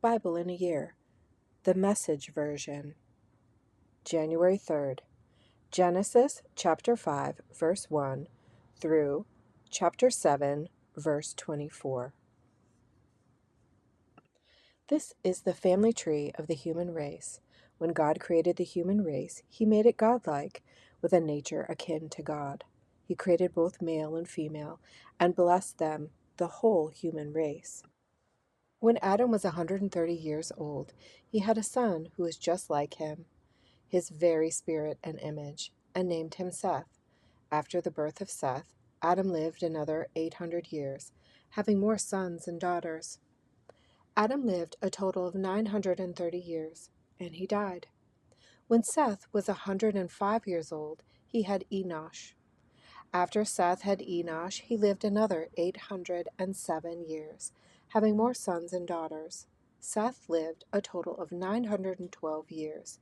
Bible in a year. The Message version. January 3rd. Genesis chapter 5, verse 1 through chapter 7, verse 24. This is the family tree of the human race. When God created the human race, He made it godlike, with a nature akin to God. He created both male and female, and blessed them, the whole human race. When Adam was 130 years old, he had a son who was just like him, his very spirit and image, and named him Seth. After the birth of Seth, Adam lived another 800 years, having more sons and daughters. Adam lived a total of 930 years, and he died. When Seth was 105 years old, he had Enosh. After Seth had Enosh, he lived another 807 years, having more sons and daughters. Seth lived a total of 912 years,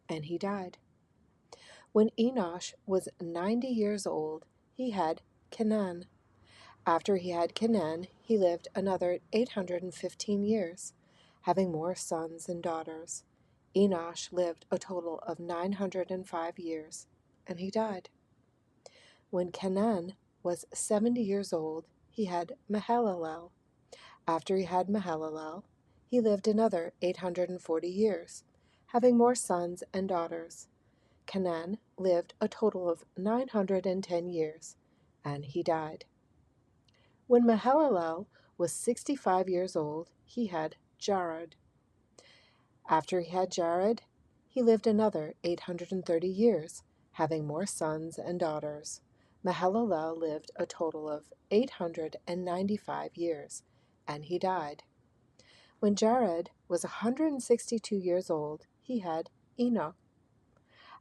and he died. When Enosh was 90 years old, he had Kenan. After he had Kenan, he lived another 815 years, having more sons and daughters. Enosh lived a total of 905 years, and he died. When Kenan was 70 years old, he had Mahalalel. After he had Mahalalel, he lived another 840 years, having more sons and daughters. Kenan lived a total of 910 years, and he died. When Mahalalel was 65 years old, he had Jared. After he had Jared, he lived another 830 years, having more sons and daughters. Mahalalel lived a total of 895 years, and he died. When Jared was 162 years old, he had Enoch.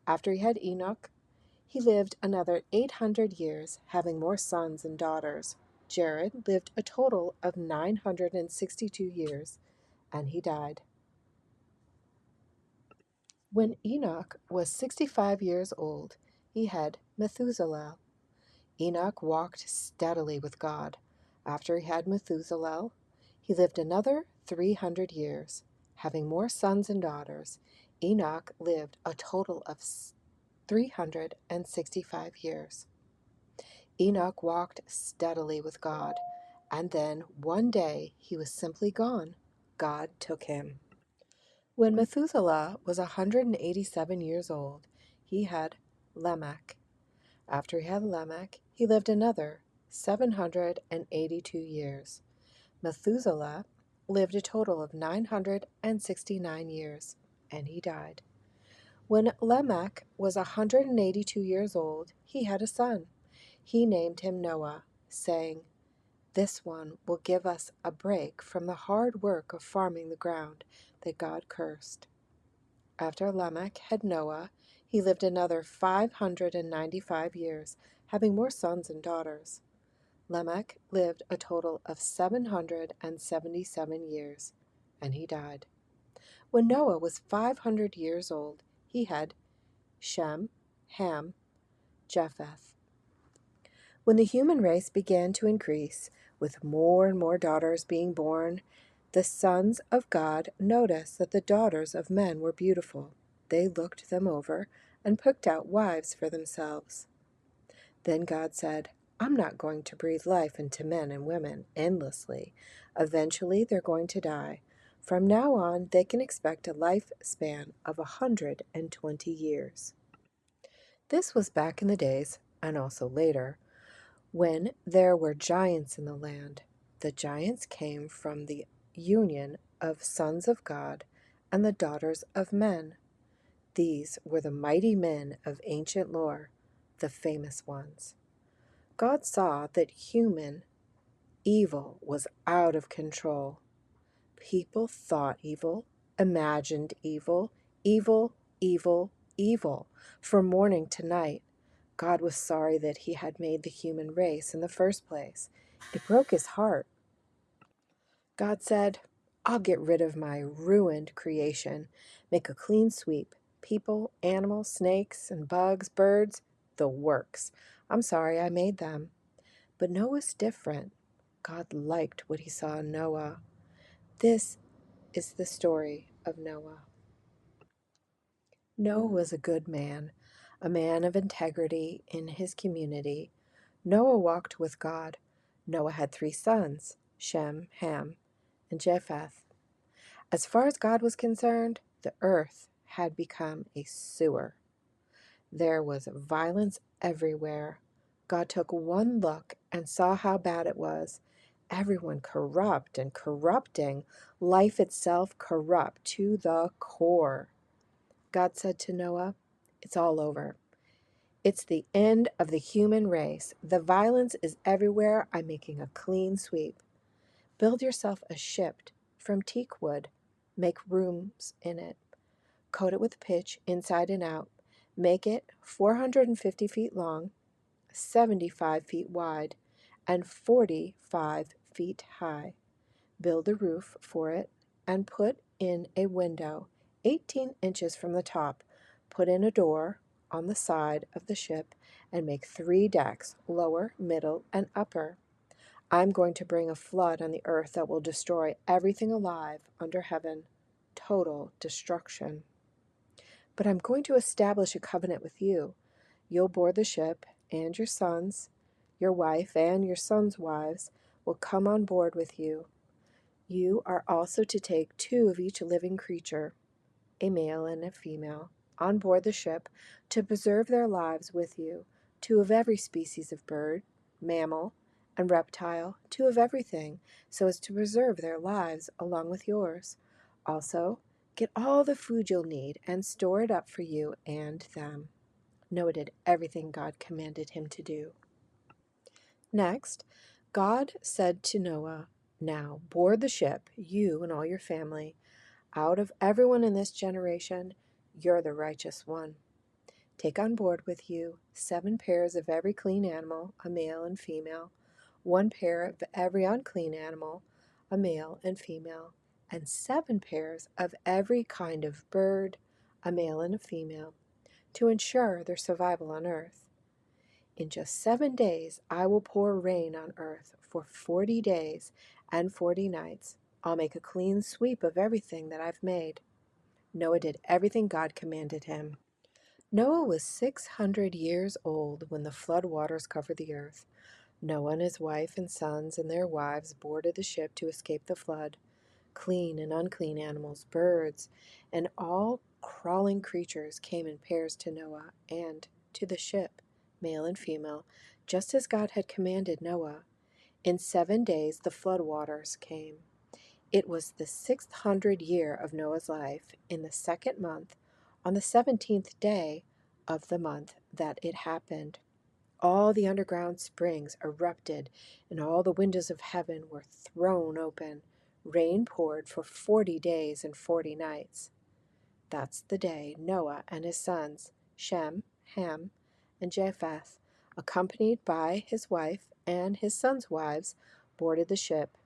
After he had Enoch, he lived another 800 years, having more sons and daughters. Jared lived a total of 962 years, and he died. When Enoch was 65 years old, he had Methuselah. Enoch walked steadily with God. After he had Methuselah, he lived another 300 years, having more sons and daughters. Enoch lived a total of 365 years. Enoch walked steadily with God, and then one day he was simply gone. God took him. When Methuselah was 187 years old, he had Lamech. After he had Lamech, he lived another 782 years. Methuselah lived a total of 969 years, and he died. When Lamech was 182 years old, he had a son. He named him Noah, saying, "This one will give us a break from the hard work of farming the ground that God cursed." After Lamech had Noah, he lived another 595 years, having more sons and daughters. Lamech lived a total of 777 years, and he died. When Noah was 500 years old, he had Shem, Ham, Japheth. When the human race began to increase, with more and more daughters being born, the sons of God noticed that the daughters of men were beautiful. They looked them over and picked out wives for themselves. Then God said, "I'm not going to breathe life into men and women endlessly. Eventually, they're going to die. From now on, they can expect a lifespan of 120 years." This was back in the days, and also later, when there were giants in the land. The giants came from the union of sons of God and the daughters of men. These were the mighty men of ancient lore, the famous ones. God saw that human evil was out of control. People thought evil, imagined evil, evil, evil, evil, from morning to night. God was sorry that he had made the human race in the first place. It broke his heart. God said, "I'll get rid of my ruined creation, make a clean sweep. People, animals, snakes, and bugs, birds, the works. I'm sorry I made them." But Noah's different. God liked what he saw in Noah. This is the story of Noah. Noah was a good man, a man of integrity in his community. Noah walked with God. Noah had 3 sons, Shem, Ham, and Japheth. As far as God was concerned, the earth had become a sewer. There was violence everywhere. God took one look and saw how bad it was. Everyone corrupt and corrupting, life itself corrupt to the core. God said to Noah, "It's all over. It's the end of the human race. The violence is everywhere. I'm making a clean sweep. Build yourself a ship from teak wood. Make rooms in it. Coat it with pitch inside and out. Make it 450 feet long, 75 feet wide, and 45 feet high. Build a roof for it and put in a window 18 inches from the top. Put in a door on the side of the ship and make 3 decks, lower, middle, and upper. I'm going to bring a flood on the earth that will destroy everything alive under heaven. Total destruction. But I'm going to establish a covenant with you. You'll board the ship, and your sons, your wife, and your sons' wives will come on board with you. You are also to take 2 of each living creature, a male and a female, on board the ship to preserve their lives with you. 2 of every species of bird, mammal, and reptile, 2 of everything, so as to preserve their lives along with yours. Also, get all the food you'll need and store it up for you and them." Noah did everything God commanded him to do. Next, God said to Noah, "Now board the ship, you and all your family. Out of everyone in this generation, you're the righteous one. Take on board with you 7 pairs of every clean animal, a male and female, 1 pair of every unclean animal, a male and female, and 7 pairs of every kind of bird, a male and a female, to ensure their survival on earth. In just 7 days, I will pour rain on earth for 40 days and 40 nights. I'll make a clean sweep of everything that I've made." Noah did everything God commanded him. Noah was 600 years old when the flood waters covered the earth. Noah and his wife and sons and their wives boarded the ship to escape the flood. Clean and unclean animals, birds, and all crawling creatures came in pairs to Noah and to the ship, male and female, just as God had commanded Noah. In 7 days the flood waters came. It was the 600th year of Noah's life, in the 2nd month, on the 17th day of the month that it happened. All the underground springs erupted, and all the windows of heaven were thrown open. Rain poured for 40 days and 40 nights. That's the day Noah and his sons, Shem, Ham, and Japheth, accompanied by his wife and his sons' wives, boarded the ship,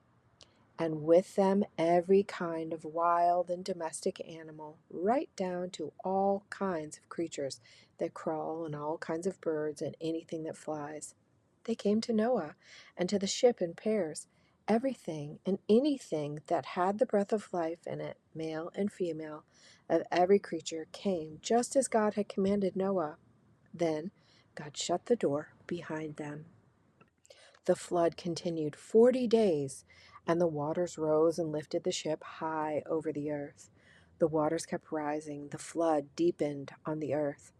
and with them every kind of wild and domestic animal, right down to all kinds of creatures that crawl and all kinds of birds and anything that flies. They came to Noah and to the ship in pairs. Everything and anything that had the breath of life in it, male and female, of every creature came just as God had commanded Noah. Then God shut the door behind them. The flood continued 40 days, and the waters rose and lifted the ship high over the earth. The waters kept rising. The flood deepened on the earth.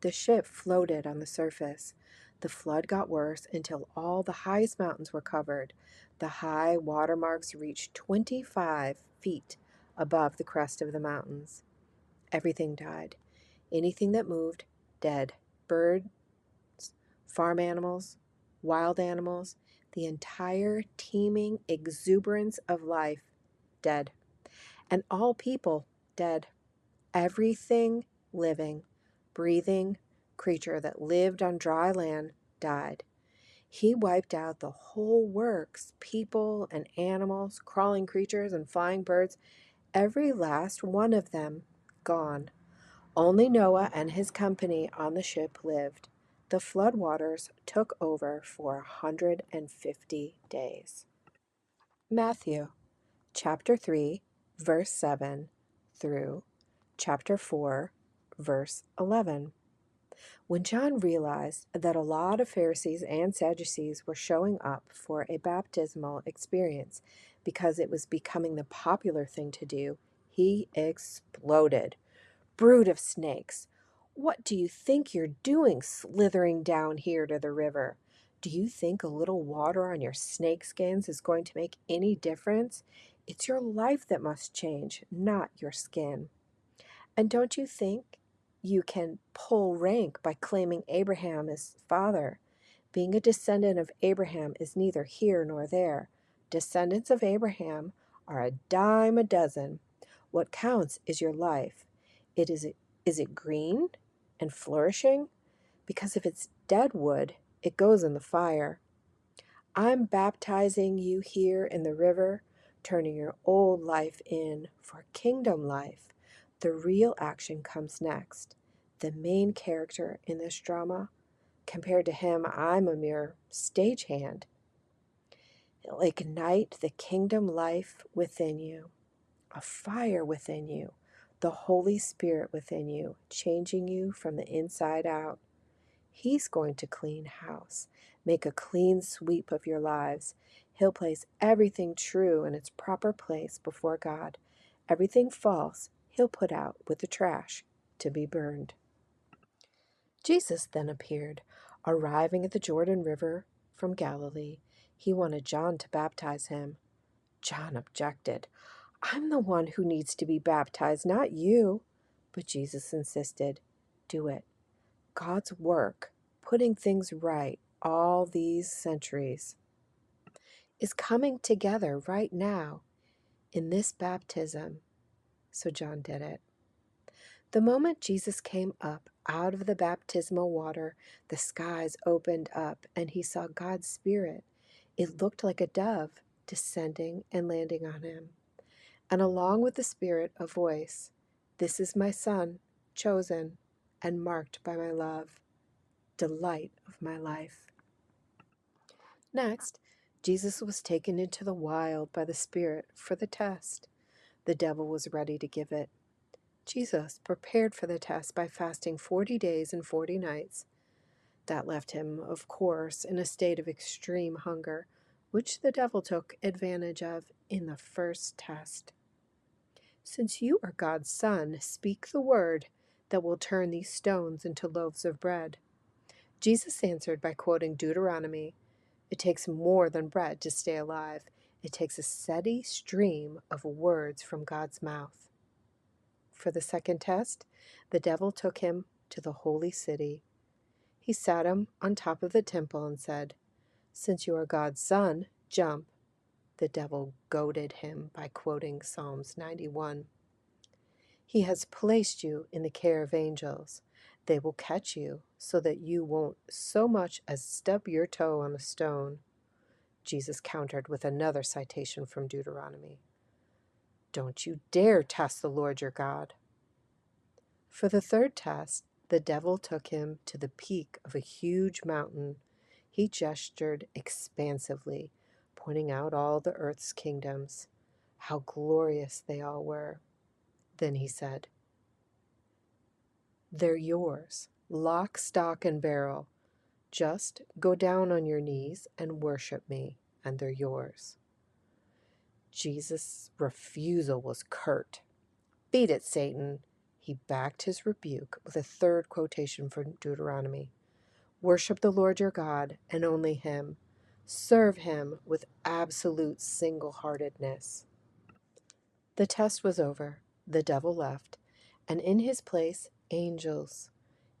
The ship floated on the surface. The flood got worse until all the highest mountains were covered. The high water marks reached 25 feet above the crest of the mountains. Everything died. Anything that moved, dead. Birds, farm animals, wild animals, the entire teeming exuberance of life, dead. And all people, dead. Everything living, breathing creature that lived on dry land died. He wiped out the whole works, people and animals, crawling creatures and flying birds, every last one of them gone. Only Noah and his company on the ship lived. The floodwaters took over for 150 days. Matthew chapter 3, verse 7 through chapter 4, verse 11. When John realized that a lot of Pharisees and Sadducees were showing up for a baptismal experience because it was becoming the popular thing to do, he exploded. "Brood of snakes! What do you think you're doing slithering down here to the river? Do you think a little water on your snakeskins is going to make any difference? It's your life that must change, not your skin. And don't you think you can pull rank by claiming Abraham as father? Being a descendant of Abraham is neither here nor there. Descendants of Abraham are a dime a dozen. What counts is your life. Is it green and flourishing? Because if it's dead wood, it goes in the fire. I'm baptizing you here in the river, turning your old life in for kingdom life. The real action comes next. The main character in this drama, compared to him, I'm a mere stagehand. It'll ignite the kingdom life within you, a fire within you, the Holy Spirit within you, changing you from the inside out. He's going to clean house, make a clean sweep of your lives. He'll place everything true in its proper place before God. Everything false, he'll put out with the trash to be burned. Jesus then appeared, arriving at the Jordan River from Galilee. He wanted John to baptize him. John objected. "I'm the one who needs to be baptized, not you." But Jesus insisted, "Do it. God's work, putting things right all these centuries, is coming together right now in this baptism." So John did it. The moment Jesus came up out of the baptismal water, the skies opened up and he saw God's Spirit. It looked like a dove descending and landing on him. And along with the Spirit, a voice, "This is my Son, chosen and marked by my love, delight of my life." Next, Jesus was taken into the wild by the Spirit for the test. The devil was ready to give it. Jesus prepared for the test by fasting 40 days and 40 nights. That left him, of course, in a state of extreme hunger, which the devil took advantage of in the first test. "Since you are God's Son, speak the word that will turn these stones into loaves of bread." Jesus answered by quoting Deuteronomy. It takes more than bread to stay alive. It takes a steady stream of words from God's mouth. For the second test, the devil took him to the holy city. He sat him on top of the temple and said, "Since you are God's Son, jump." The devil goaded him by quoting Psalms 91. "He has placed you in the care of angels. They will catch you so that you won't so much as stub your toe on a stone." Jesus countered with another citation from Deuteronomy. "Don't you dare test the Lord your God." For the third test, the devil took him to the peak of a huge mountain. He gestured expansively, pointing out all the earth's kingdoms, how glorious they all were. Then he said, "They're yours, lock, stock, and barrel. Just go down on your knees and worship me, and they're yours." Jesus' refusal was curt. "Beat it, Satan." He backed his rebuke with a third quotation from Deuteronomy. "Worship the Lord your God and only him. Serve him with absolute single-heartedness." The test was over. The devil left, and in his place, angels.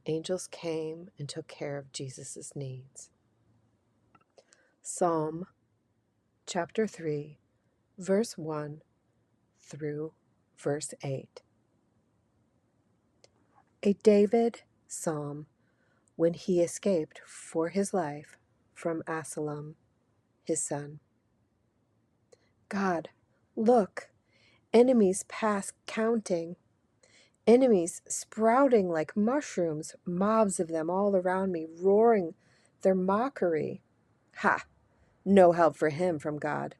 Angels came and took care of Jesus' needs. Psalm chapter 3, verse 1 through verse 8. A David psalm when he escaped for his life from Absalom, his son. God, look, enemies past counting, enemies sprouting like mushrooms, mobs of them all around me, roaring their mockery. Ha! No help for him from God.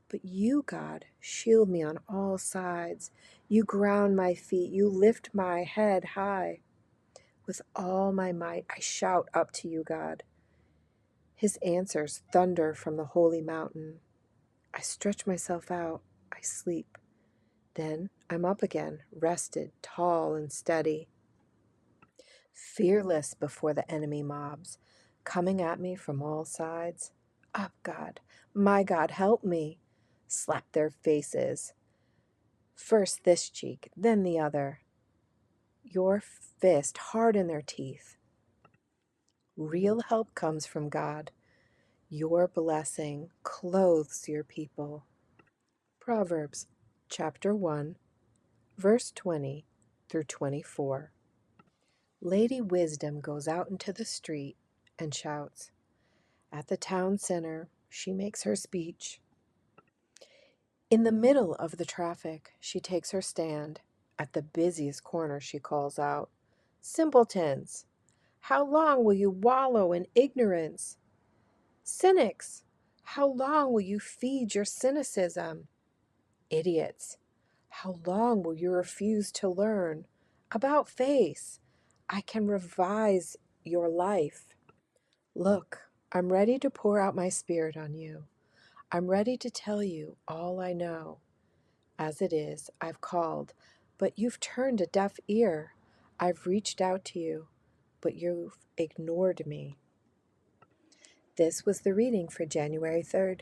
But you, God, shield me on all sides. You ground my feet. You lift my head high. With all my might, I shout up to you, God. His answers thunder from the holy mountain. I stretch myself out. I sleep. Then I'm up again, rested, tall and steady, fearless before the enemy mobs, coming at me from all sides. Up, God. My God, help me. Slap their faces. First this cheek, then the other. Your fist hard in their teeth. Real help comes from God. Your blessing clothes your people. Proverbs chapter 1, verse 20 through 24. Lady Wisdom goes out into the street and shouts. At the town center, she makes her speech. In the middle of the traffic, she takes her stand. At the busiest corner, she calls out, Simpletons! How long will you wallow in ignorance? Cynics! How long will you feed your cynicism? Idiots! How long will you refuse to learn? About face! I can revise your life. Look, I'm ready to pour out my spirit on you. I'm ready to tell you all I know. As it is, I've called, but you've turned a deaf ear. I've reached out to you, but you've ignored me. This was the reading for January 3rd.